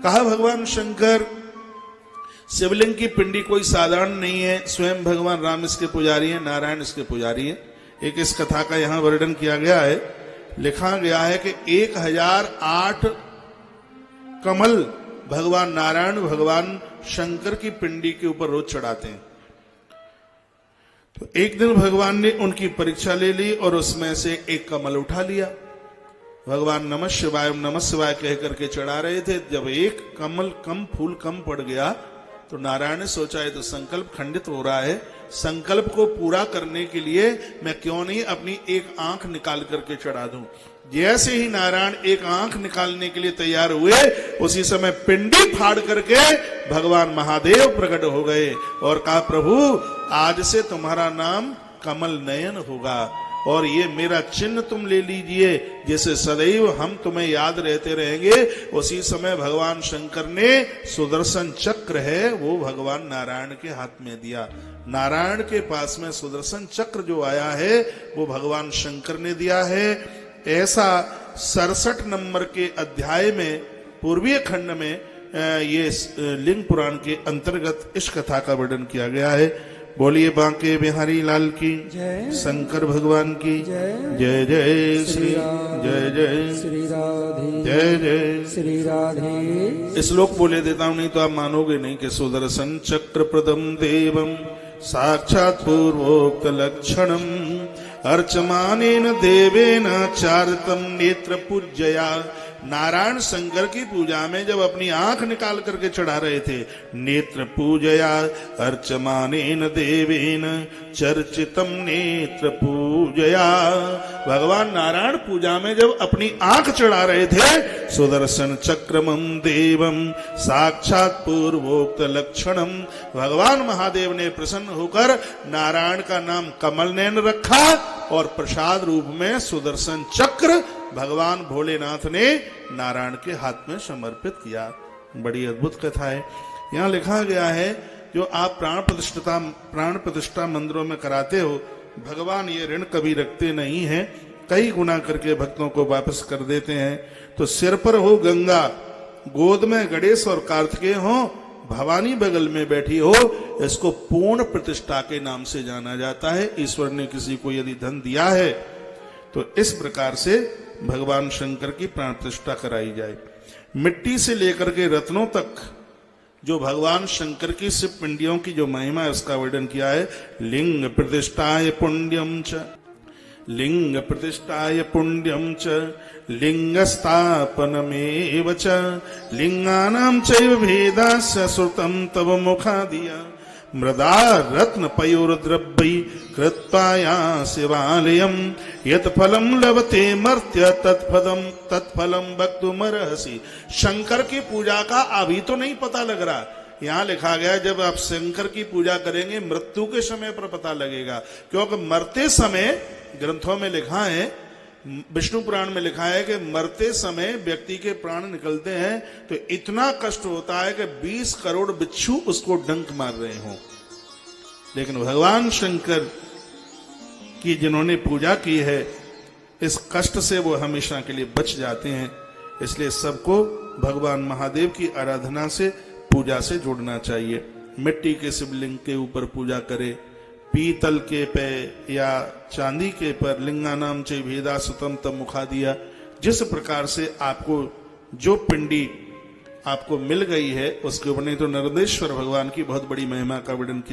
कहा भगवान शंकर शिवलिंग की पिंडी कोई साधारण नहीं है, स्वयं भगवान राम इसके पुजारी हैं, नारायण इसके पुजारी हैं। एक इस कथा का यहां वर्णन किया गया है, लिखा गया है कि 1008 कमल भगवान नारायण भगवान शंकर की पिंडी के ऊपर रोज चढ़ाते हैं। तो एक दिन भगवान ने उनकी परीक्षा ले ली और उसमें से एक कमल उठा लिया। भगवान नमः शिवाय कह करके चढ़ा रहे थे। जब एक कमल कम फूल कम पड़ गया तो नारायण ने सोचा है तो संकल्प खंडित हो रहा है, संकल्प को पूरा करने के लिए मैं क्यों नहीं अपनी एक आंख निकाल करके चढ़ा दूं। जैसे ही नारायण एक आंख निकालने के लिए तैयार हुए, उसी समय पिंडी फाड़ करके भगवान महादेव प्रकट हो गए और कहा प्रभु आज से तुम्हारा नाम कमल नयन होगा और ये मेरा चिन्ह तुम ले लीजिए, जिसे सदैव हम तुम्हें याद रहते रहेंगे। उसी समय भगवान शंकर ने सुदर्शन चक्र है वो भगवान नारायण के हाथ में दिया। नारायण के पास में सुदर्शन चक्र जो आया है वो भगवान शंकर ने दिया है। ऐसा 67 नंबर के अध्याय में पूर्वीय खंड में ये लिंग पुराण के अंतर्गत इस कथा का वर्णन किया गया है। बोलिए बांके बिहारी लाल की जय, शंकर भगवान की जय, जय जय श्री जय जय श्री राधे, जय जय श्री राधे। श्लोक बोले देता हूं, नहीं तो आप मानोगे नहीं कि सुदर्शन चक्र प्रदम देवम साक्षात पूर्वोक्त लक्षणम अर्चमानेन देवेन चारतम नेत्र पूज्यया। नारायण शंकर की पूजा में जब अपनी आंख निकाल करके चढ़ा रहे थे, नेत्र पूजया अर्चमानेन देवेन चर्चितम नेत्र पूजया। भगवान नारायण पूजा में जब अपनी आंख चढ़ा रहे थे, सुदर्शन चक्रमम देवम साक्षात पूर्वोक्त लक्षणम, भगवान महादेव ने प्रसन्न होकर नारायण का नाम कमल नयन रखा और प्रसाद रूप में सुदर्शन चक्र भगवान भोलेनाथ ने नारायण के हाथ में समर्पित किया। बड़ी अद्भुत कथा है। यहाँ लिखा गया है जो आप प्राण प्रतिष्ठा मंदिरों में कराते हो, भगवान ये ऋण कभी रखते नहीं हैं, कई गुना करके भक्तों को वापस कर देते हैं। तो सिर पर हो गंगा, गोद में गणेश और कार्तिकेय हो, भवानी बगल में बैठी हो, इसको पूर्ण प्रतिष्ठा के नाम से जाना जाता है। ईश्वर ने किसी को यदि धन दिया है तो इस प्रकार से भगवान शंकर की प्राण प्रतिष्ठा कराई जाए। मिट्टी से लेकर के रत्नों तक जो भगवान शंकर की शिव पिंडियों की जो महिमा है उसका वर्णन किया है। लिंग प्रतिष्ठाय पुण्यम च, लिंग प्रतिष्ठाय पुण्यम च लिंग स्थापनमेव च लिंगानां चैव भेदास्य श्रुतं तव मुखादिया मृदा रत्न पयोर्द्रव्यै कृत्वाया शिवालयम यत् फलम लभते मर्त्य तत्फलम वक्तुमर्हसि। शंकर की पूजा का अभी तो नहीं पता लग रहा, यहाँ लिखा गया जब आप शंकर की पूजा करेंगे मृत्यु के समय पर पता लगेगा। क्योंकि मरते समय ग्रंथों में लिखा है, विष्णु पुराण में लिखा है कि मरते समय व्यक्ति के प्राण निकलते हैं तो इतना कष्ट होता है कि 20 करोड़ बिच्छू उसको डंक मार रहे हों। लेकिन भगवान शंकर की जिन्होंने पूजा की है, इस कष्ट से वो हमेशा के लिए बच जाते हैं। इसलिए सबको भगवान महादेव की आराधना से, पूजा से जुड़ना चाहिए। मिट्टी के शिवलिंग के ऊपर पूजा करे, पीतल के पे या चांदी के पर लिंगानाम च भेदा सुतम तम मुखा दिया। जिस प्रकार से आपको जो पिंडी आपको मिल गई है उसके ऊपर, नहीं तो नर्मदेश्वर भगवान की बहुत बड़ी महिमा का वर्णन किया।